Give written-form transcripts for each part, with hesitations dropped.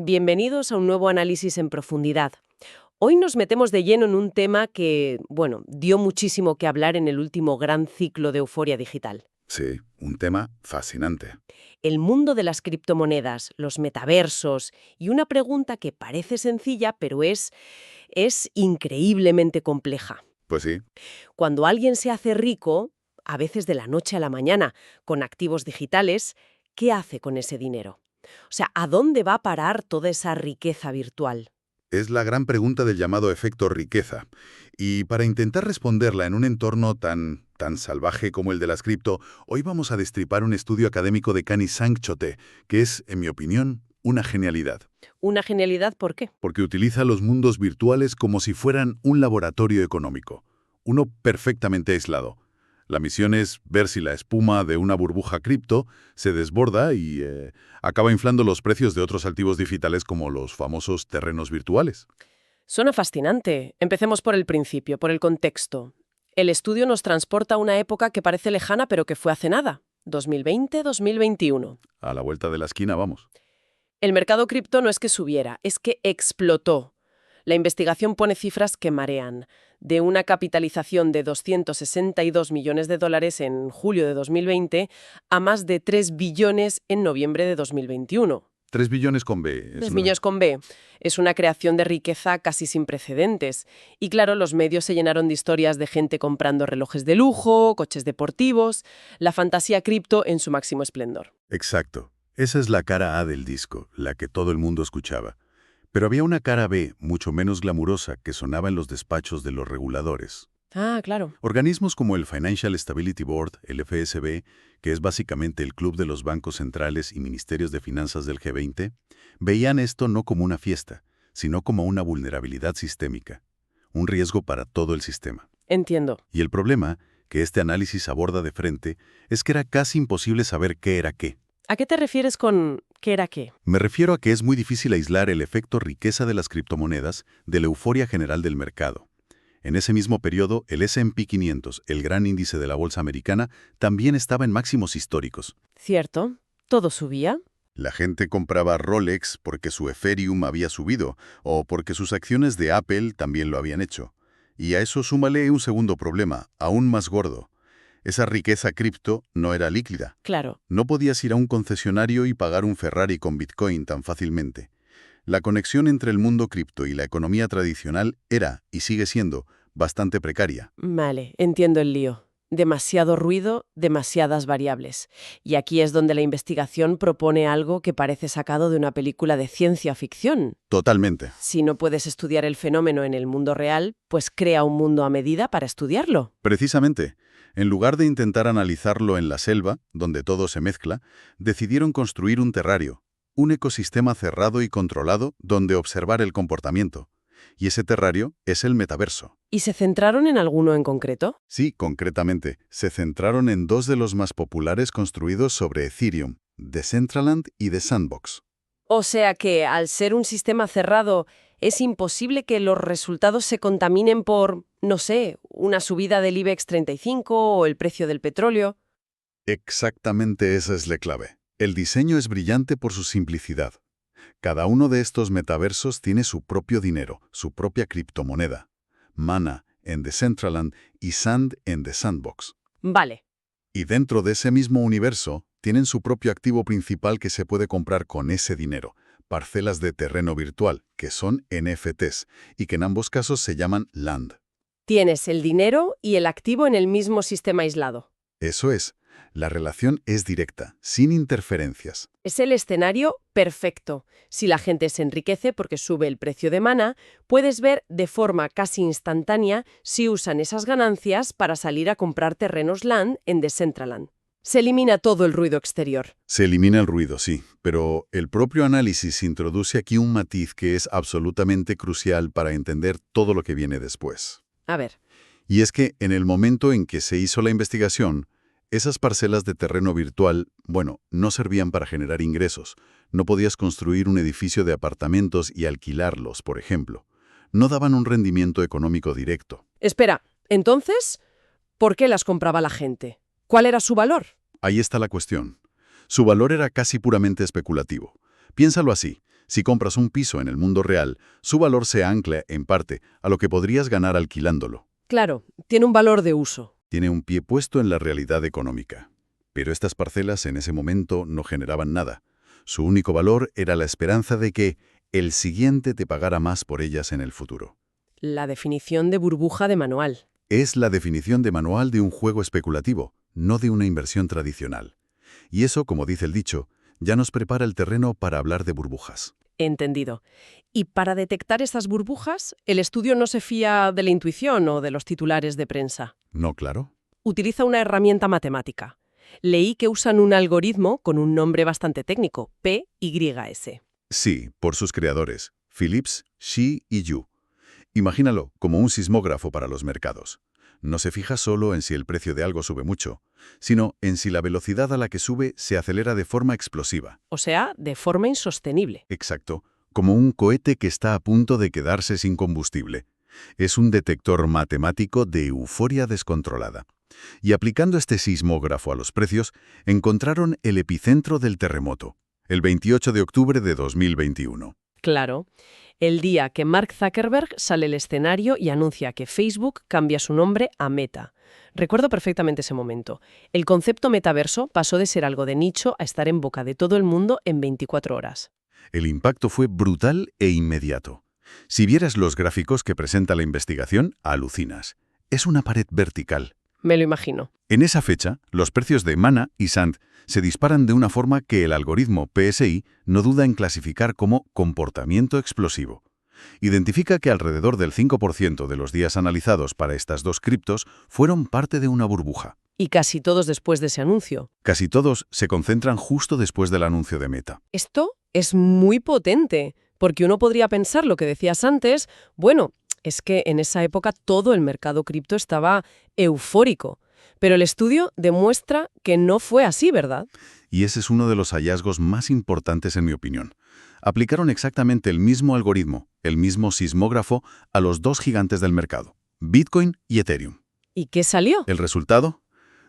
Bienvenidos a un nuevo análisis en profundidad. Hoy nos metemos de lleno en un tema que, bueno, dio muchísimo que hablar en el último gran ciclo de euforia digital. Sí, un tema fascinante. El mundo de las criptomonedas, los metaversos y una pregunta que parece sencilla, pero es increíblemente compleja. Pues sí, Cuando alguien se hace rico, a veces de la noche a la mañana, con activos digitales, ¿qué hace con ese dinero? O sea, ¿a dónde va a parar toda esa riqueza virtual? es la gran pregunta del llamado efecto riqueza. Y para intentar responderla en un entorno tan salvaje como el de las cripto, hoy vamos a destripar un estudio académico de Cani Sancchote, que es, en mi opinión, una genialidad. Una genialidad, ¿por qué? Porque utiliza los mundos virtuales como si fueran un laboratorio económico. Uno perfectamente aislado. La misión es ver si la espuma de una burbuja cripto se desborda y acaba inflando los precios de otros activos digitales como los famosos terrenos virtuales. Suena fascinante. Empecemos por el principio, por el contexto. El estudio nos transporta a una época que parece lejana, pero que fue hace nada. 2020-2021. A la vuelta de la esquina, vamos. El mercado cripto no es que subiera, es que explotó. La investigación pone cifras que marean. De una capitalización de 262 millones de dólares en julio de 2020 a más de 3 billones en noviembre de 2021. 3 billones con B. 3 millones con B. Es una creación de riqueza casi sin precedentes. Y claro, los medios se llenaron de historias de gente comprando relojes de lujo, coches deportivos, la fantasía cripto en su máximo esplendor. Exacto. Esa es la cara A del disco, la que todo el mundo escuchaba. Pero había una cara B, mucho menos glamurosa, que sonaba en los despachos de los reguladores. Ah, claro. Organismos como el Financial Stability Board, el FSB, que es básicamente el club de los bancos centrales y ministerios de finanzas del G20, veían esto no como una fiesta, sino como una vulnerabilidad sistémica, un riesgo para todo el sistema. Entiendo. Y el problema, que este análisis aborda de frente, es que era casi imposible saber qué era qué. ¿A qué te refieres con qué era qué? Me refiero a que es muy difícil aislar el efecto riqueza de las criptomonedas de la euforia general del mercado. En ese mismo periodo, el S&P 500, el gran índice de la bolsa americana, también estaba en máximos históricos. ¿Cierto? ¿Todo subía? La gente compraba Rolex porque su Ethereum había subido, o porque sus acciones de Apple también lo habían hecho. Y a eso súmale un segundo problema, aún más gordo. Esa riqueza cripto no era líquida. Claro. No podías ir a un concesionario y pagar un Ferrari con Bitcoin tan fácilmente. La conexión entre el mundo cripto y la economía tradicional era, y sigue siendo, bastante precaria. Vale, entiendo el lío. Demasiado ruido, demasiadas variables. Y aquí es donde la investigación propone algo que parece sacado de una película de ciencia ficción. Totalmente. Si no puedes estudiar el fenómeno en el mundo real, pues crea un mundo a medida para estudiarlo. Precisamente, en lugar de intentar analizarlo en la selva, donde todo se mezcla, decidieron construir un terrario, un ecosistema cerrado y controlado donde observar el comportamiento. Y ese terrario es el metaverso. ¿Y se centraron en alguno en concreto? Sí, concretamente, se centraron en dos de los más populares construidos sobre Ethereum, Decentraland y The Sandbox. O sea que, al ser un sistema cerrado, es imposible que los resultados se contaminen por, no sé, una subida del IBEX 35 o el precio del petróleo. Exactamente esa es la clave. El diseño es brillante por su simplicidad. Cada uno de estos metaversos tiene su propio dinero, su propia criptomoneda. Mana en Decentraland y Sand en The Sandbox. Vale. Y dentro de ese mismo universo, tienen su propio activo principal que se puede comprar con ese dinero, parcelas de terreno virtual, que son NFTs, y que en ambos casos se llaman Land. Tienes el dinero y el activo en el mismo sistema aislado. Eso es, la relación es directa, sin interferencias. Es el escenario perfecto. Si la gente se enriquece porque sube el precio de Mana, puedes ver de forma casi instantánea si usan esas ganancias para salir a comprar terrenos Land en Decentraland. Se elimina todo el ruido exterior. Se elimina el ruido, sí, pero el propio análisis introduce aquí un matiz que es absolutamente crucial para entender todo lo que viene después. A ver. Y es que en el momento en que se hizo la investigación, esas parcelas de terreno virtual, no servían para generar ingresos. No podías construir un edificio de apartamentos y alquilarlos, por ejemplo. No daban un rendimiento económico directo. Espera, entonces, ¿por qué las compraba la gente? ¿Cuál era su valor? Ahí está la cuestión. Su valor era casi puramente especulativo. Piénsalo así. Si compras un piso en el mundo real, su valor se ancla, en parte, a lo que podrías ganar alquilándolo. Claro, tiene un valor de uso. Tiene un pie puesto en la realidad económica. Pero estas parcelas en ese momento no generaban nada. Su único valor era la esperanza de que el siguiente te pagara más por ellas en el futuro. La definición de burbuja de manual. Es la definición de manual de un juego especulativo, no de una inversión tradicional. Y eso, como dice el dicho, ya nos prepara el terreno para hablar de burbujas. Entendido. Y para detectar estas burbujas, el estudio no se fía de la intuición o de los titulares de prensa. ¿No, claro? Utiliza una herramienta matemática. Leí que usan un algoritmo con un nombre bastante técnico, PYS. Sí, por sus creadores, Phillips, Xi y Yu. Imagínalo como un sismógrafo para los mercados. No se fija solo en si el precio de algo sube mucho, sino en si la velocidad a la que sube se acelera de forma explosiva. O sea, de forma insostenible. Exacto, como un cohete que está a punto de quedarse sin combustible. Es un detector matemático de euforia descontrolada. Y aplicando este sismógrafo a los precios, encontraron el epicentro del terremoto, el 28 de octubre de 2021. Claro, el día que Mark Zuckerberg sale al escenario y anuncia que Facebook cambia su nombre a Meta. Recuerdo perfectamente ese momento. El concepto metaverso pasó de ser algo de nicho a estar en boca de todo el mundo en 24 horas. El impacto fue brutal e inmediato. Si vieras los gráficos que presenta la investigación, alucinas. Es una pared vertical. Me lo imagino. En esa fecha, los precios de Mana y Sand se disparan de una forma que el algoritmo PSI no duda en clasificar como comportamiento explosivo. Identifica que alrededor del 5% de los días analizados para estas dos criptos fueron parte de una burbuja. Y casi todos después de ese anuncio. Casi todos se concentran justo después del anuncio de Meta. Esto es muy potente, porque uno podría pensar lo que decías antes, bueno, es que en esa época todo el mercado cripto estaba eufórico. Pero el estudio demuestra que no fue así, ¿verdad? Y ese es uno de los hallazgos más importantes en mi opinión. Aplicaron exactamente el mismo algoritmo, el mismo sismógrafo, a los dos gigantes del mercado, Bitcoin y Ethereum. ¿Y qué salió? ¿El resultado?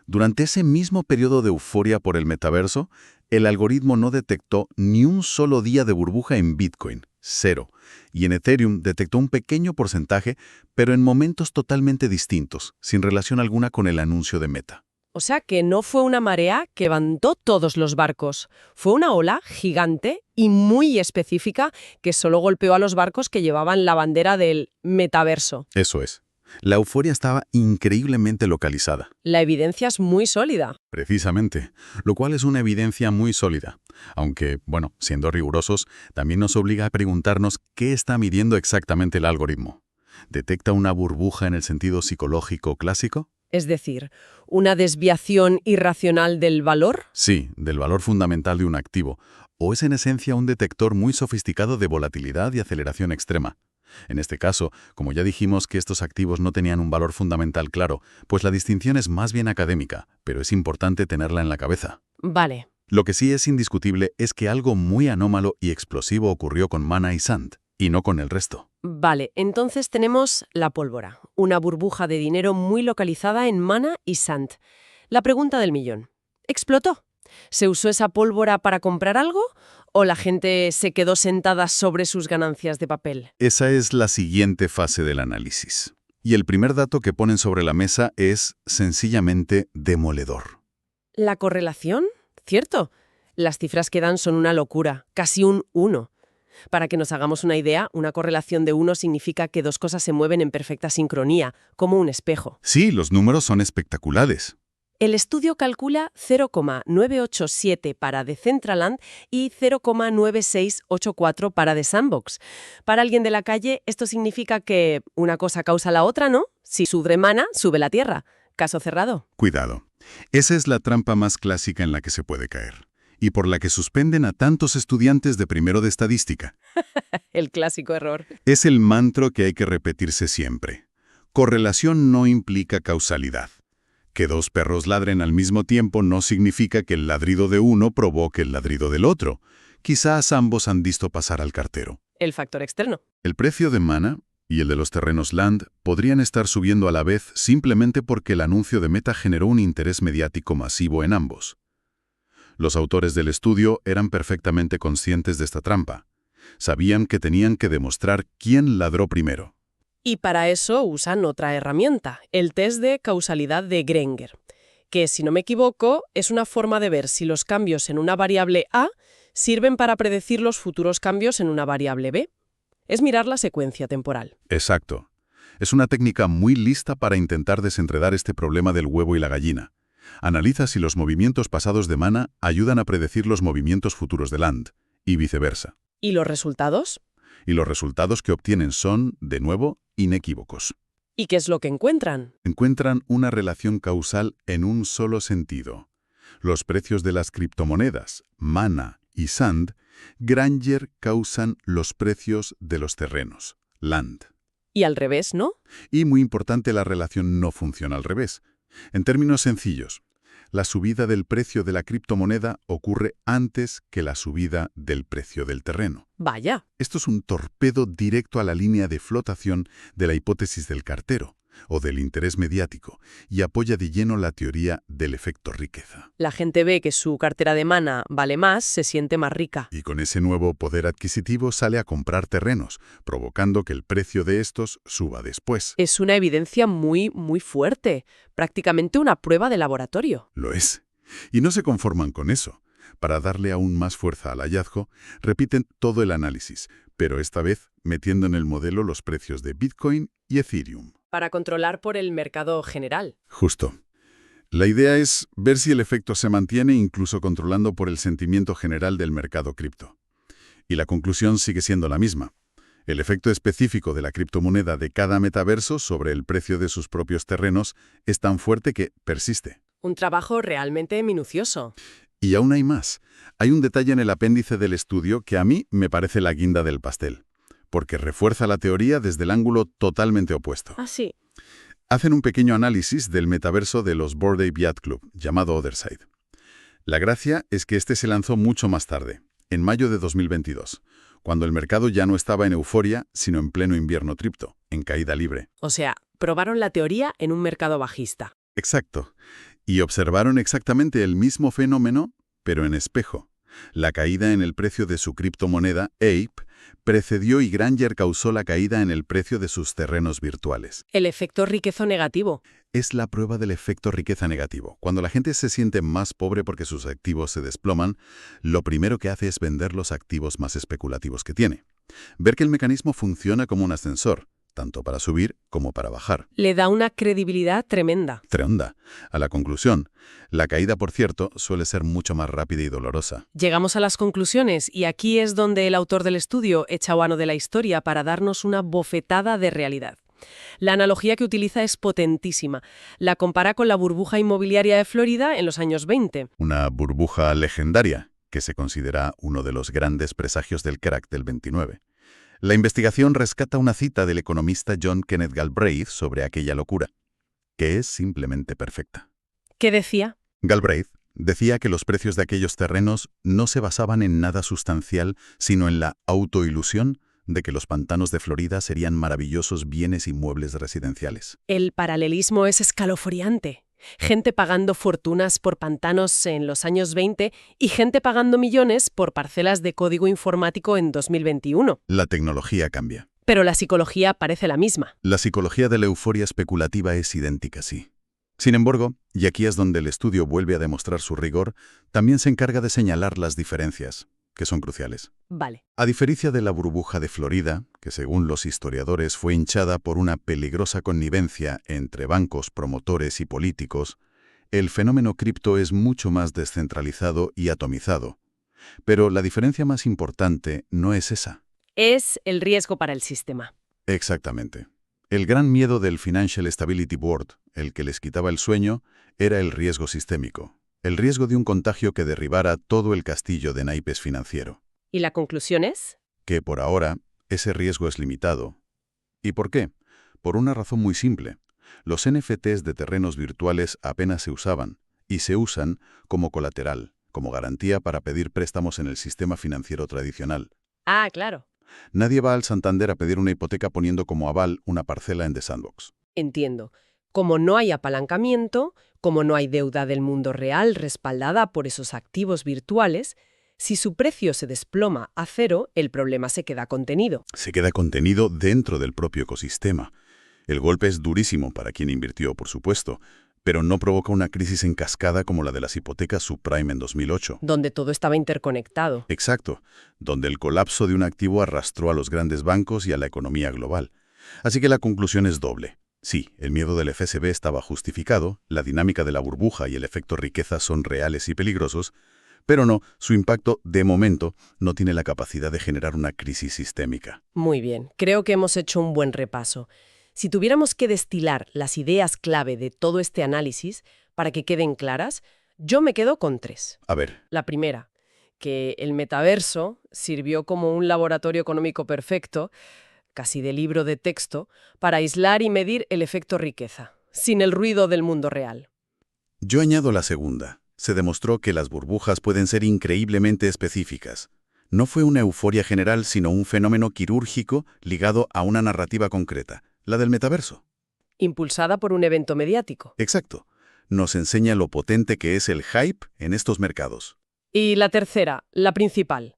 Durante ese mismo periodo de euforia por el metaverso, el algoritmo no detectó ni un solo día de burbuja en Bitcoin, 0. Y en Ethereum detectó un pequeño porcentaje, pero en momentos totalmente distintos, sin relación alguna con el anuncio de Meta. O sea que no fue una marea que levantó todos los barcos. Fue una ola gigante y muy específica que solo golpeó a los barcos que llevaban la bandera del metaverso. Eso es. La euforia estaba increíblemente localizada. La evidencia es muy sólida. Precisamente, lo cual es una evidencia muy sólida. Aunque, bueno, siendo rigurosos, también nos obliga a preguntarnos qué está midiendo exactamente el algoritmo. ¿Detecta una burbuja en el sentido psicológico clásico? Es decir, ¿una desviación irracional del valor? Sí, del valor fundamental de un activo. ¿O es en esencia un detector muy sofisticado de volatilidad y aceleración extrema? En este caso, como ya dijimos que estos activos no tenían un valor fundamental claro, pues la distinción es más bien académica, pero es importante tenerla en la cabeza. Vale. Lo que sí es indiscutible es que algo muy anómalo y explosivo ocurrió con Mana y Sand, y no con el resto. Vale, entonces tenemos la pólvora, una burbuja de dinero muy localizada en Mana y Sand. La pregunta del millón. ¿Explotó? ¿Se usó esa pólvora para comprar algo o la gente se quedó sentada sobre sus ganancias de papel? Esa es la siguiente fase del análisis. Y el primer dato que ponen sobre la mesa es sencillamente demoledor. ¿La correlación? Cierto. Las cifras que dan son una locura, casi un 1. Para que nos hagamos una idea, una correlación de 1 significa que dos cosas se mueven en perfecta sincronía, como un espejo. Sí, los números son espectaculares. El estudio calcula 0,987 para Decentraland y 0,9684 para The Sandbox. Para alguien de la calle, esto significa que una cosa causa la otra, ¿no? Si sube Mana, sube la Tierra. Caso cerrado. Cuidado. Esa es la trampa más clásica en la que se puede caer, y por la que suspenden a tantos estudiantes de primero de estadística. El clásico error. Es el mantra que hay que repetirse siempre. Correlación no implica causalidad. Que dos perros ladren al mismo tiempo no significa que el ladrido de uno provoque el ladrido del otro. Quizás ambos han visto pasar al cartero. El factor externo. El precio de Mana y el de los terrenos Land podrían estar subiendo a la vez simplemente porque el anuncio de Meta generó un interés mediático masivo en ambos. Los autores del estudio eran perfectamente conscientes de esta trampa. Sabían que tenían que demostrar quién ladró primero. Y para eso usan otra herramienta, el test de causalidad de Granger, que, si no me equivoco, es una forma de ver si los cambios en una variable A sirven para predecir los futuros cambios en una variable B. Es mirar la secuencia temporal. Exacto. Es una técnica muy lista para intentar desenredar este problema del huevo y la gallina. Analiza si los movimientos pasados de Mana ayudan a predecir los movimientos futuros de Land, y viceversa. ¿Y los resultados? Y los resultados que obtienen son, de nuevo, inequívocos. ¿Y qué es lo que encuentran? Encuentran una relación causal en un solo sentido. Los precios de las criptomonedas, Mana y Sand, Granger causan los precios de los terrenos, Land. Y al revés, ¿no? Y muy importante, la relación no funciona al revés. En términos sencillos, la subida del precio de la criptomoneda ocurre antes que la subida del precio del terreno. Vaya. Esto es un torpedo directo a la línea de flotación de la hipótesis del cartero, o del interés mediático, y apoya de lleno la teoría del efecto riqueza. La gente ve que su cartera de Mana vale más, se siente más rica. Y con ese nuevo poder adquisitivo sale a comprar terrenos, provocando que el precio de estos suba después. Es una evidencia muy, muy fuerte, prácticamente una prueba de laboratorio. Lo es. Y no se conforman con eso. Para darle aún más fuerza al hallazgo, repiten todo el análisis, pero esta vez metiendo en el modelo los precios de Bitcoin y Ethereum. Para controlar por el mercado general. Justo. La idea es ver si el efecto se mantiene incluso controlando por el sentimiento general del mercado cripto. Y la conclusión sigue siendo la misma. El efecto específico de la criptomoneda de cada metaverso sobre el precio de sus propios terrenos es tan fuerte que persiste. Un trabajo realmente minucioso. Y aún hay más. Hay un detalle en el apéndice del estudio que a mí me parece la guinda del pastel, porque refuerza la teoría desde el ángulo totalmente opuesto. Ah, sí. Hacen un pequeño análisis del metaverso de los Bored Ape Yacht Club, llamado Otherside. La gracia es que este se lanzó mucho más tarde, en mayo de 2022, cuando el mercado ya no estaba en euforia, sino en pleno invierno cripto, en caída libre. O sea, probaron la teoría en un mercado bajista. Exacto. Y observaron exactamente el mismo fenómeno, pero en espejo. La caída en el precio de su criptomoneda, Ape, precedió y Granger causó la caída en el precio de sus terrenos virtuales. El efecto riqueza negativo. Es la prueba del efecto riqueza negativo. Cuando la gente se siente más pobre porque sus activos se desploman, lo primero que hace es vender los activos más especulativos que tiene. Ver que el mecanismo funciona como un ascensor, tanto para subir como para bajar. Le da una credibilidad tremenda. Tremenda. A la conclusión, la caída, por cierto, suele ser mucho más rápida y dolorosa. Llegamos a las conclusiones y aquí es donde el autor del estudio echa mano de la historia para darnos una bofetada de realidad. La analogía que utiliza es potentísima. La compara con la burbuja inmobiliaria de Florida en los años 20. Una burbuja legendaria, que se considera uno de los grandes presagios del crack del 29. La investigación rescata una cita del economista John Kenneth Galbraith sobre aquella locura, que es simplemente perfecta. ¿Qué decía? Galbraith decía que los precios de aquellos terrenos no se basaban en nada sustancial, sino en la autoilusión de que los pantanos de Florida serían maravillosos bienes inmuebles residenciales. El paralelismo es escalofriante. Gente pagando fortunas por pantanos en los años 20 y gente pagando millones por parcelas de código informático en 2021. La tecnología cambia. Pero la psicología parece la misma. La psicología de la euforia especulativa es idéntica, sí. Sin embargo, y aquí es donde el estudio vuelve a demostrar su rigor, también se encarga de señalar las diferencias, que son cruciales. Vale. A diferencia de la burbuja de Florida, que según los historiadores fue hinchada por una peligrosa connivencia entre bancos, promotores y políticos, el fenómeno cripto es mucho más descentralizado y atomizado. Pero la diferencia más importante no es esa. Es el riesgo para el sistema. Exactamente. El gran miedo del Financial Stability Board, el que les quitaba el sueño, era el riesgo sistémico. El riesgo de un contagio que derribara todo el castillo de naipes financiero. ¿Y la conclusión es? Que por ahora, ese riesgo es limitado. ¿Y por qué? Por una razón muy simple. Los NFTs de terrenos virtuales apenas se usaban, y se usan como colateral, como garantía para pedir préstamos en el sistema financiero tradicional. Ah, claro. Nadie va al Santander a pedir una hipoteca poniendo como aval una parcela en The Sandbox. Entiendo. Como no hay apalancamiento, como no hay deuda del mundo real respaldada por esos activos virtuales, Si su precio se desploma a cero, el problema se queda contenido. Se queda contenido dentro del propio ecosistema. El golpe es durísimo para quien invirtió, por supuesto, pero no provoca una crisis en cascada como la de las hipotecas subprime en 2008. Donde todo estaba interconectado. Exacto, donde el colapso de un activo arrastró a los grandes bancos y a la economía global. Así que la conclusión es doble. Sí, el miedo del FSB estaba justificado, la dinámica de la burbuja y el efecto riqueza son reales y peligrosos, pero no, su impacto, de momento, no tiene la capacidad de generar una crisis sistémica. Muy bien, creo que hemos hecho un buen repaso. Si tuviéramos que destilar las ideas clave de todo este análisis para que queden claras, yo me quedo con 3. A ver, La primera, que el metaverso sirvió como un laboratorio económico perfecto, casi de libro de texto, para aislar y medir el efecto riqueza, sin el ruido del mundo real. yo añado la segunda. Se demostró que las burbujas pueden ser increíblemente específicas. No fue una euforia general, sino un fenómeno quirúrgico ligado a una narrativa concreta, la del metaverso. Impulsada por un evento mediático. Exacto. Nos enseña lo potente que es el hype en estos mercados. Y la tercera, la principal.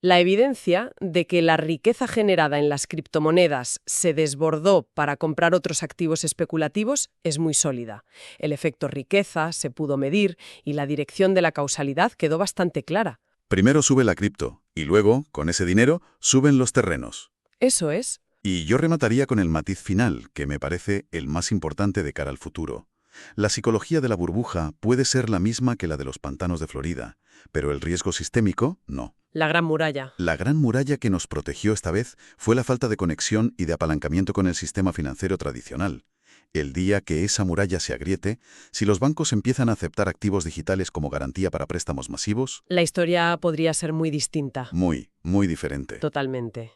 La evidencia de que la riqueza generada en las criptomonedas se desbordó para comprar otros activos especulativos es muy sólida. El efecto riqueza se pudo medir y la dirección de la causalidad quedó bastante clara. Primero sube la cripto, y luego, con ese dinero, suben los terrenos. Eso es. Y yo remataría con el matiz final, que me parece el más importante de cara al futuro. La psicología de la burbuja puede ser la misma que la de los pantanos de Florida, pero el riesgo sistémico, no. La Gran Muralla. La gran muralla que nos protegió esta vez fue la falta de conexión y de apalancamiento con el sistema financiero tradicional. El día que esa muralla se agriete, si los bancos empiezan a aceptar activos digitales como garantía para préstamos masivos, La historia podría ser muy distinta. muy diferente. Totalmente.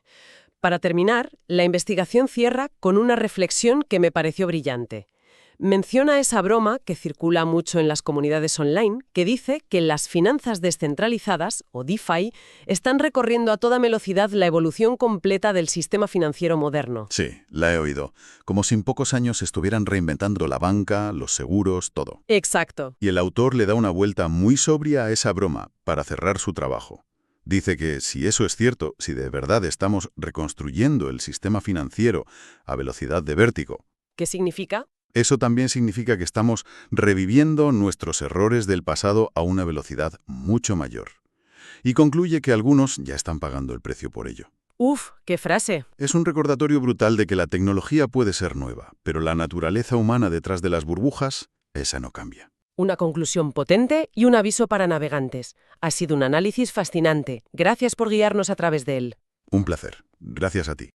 Para terminar, la investigación cierra con una reflexión que me pareció brillante. Menciona esa broma que circula mucho en las comunidades online, que dice que las finanzas descentralizadas, o DeFi, están recorriendo a toda velocidad la evolución completa del sistema financiero moderno. Sí, la he oído. Como si en pocos años estuvieran reinventando la banca, los seguros, todo. Exacto. Y el autor le da una vuelta muy sobria a esa broma para cerrar su trabajo. Dice que si eso es cierto, si de verdad estamos reconstruyendo el sistema financiero a velocidad de vértigo, ¿Qué significa? eso también significa que estamos reviviendo nuestros errores del pasado a una velocidad mucho mayor. Y concluye que algunos ya están pagando el precio por ello. ¡Uf! ¡Qué frase! Es un recordatorio brutal de que la tecnología puede ser nueva, pero la naturaleza humana detrás de las burbujas, esa no cambia. Una conclusión potente y un aviso para navegantes. Ha sido un análisis fascinante. Gracias por guiarnos a través de él. Un placer. Gracias a ti.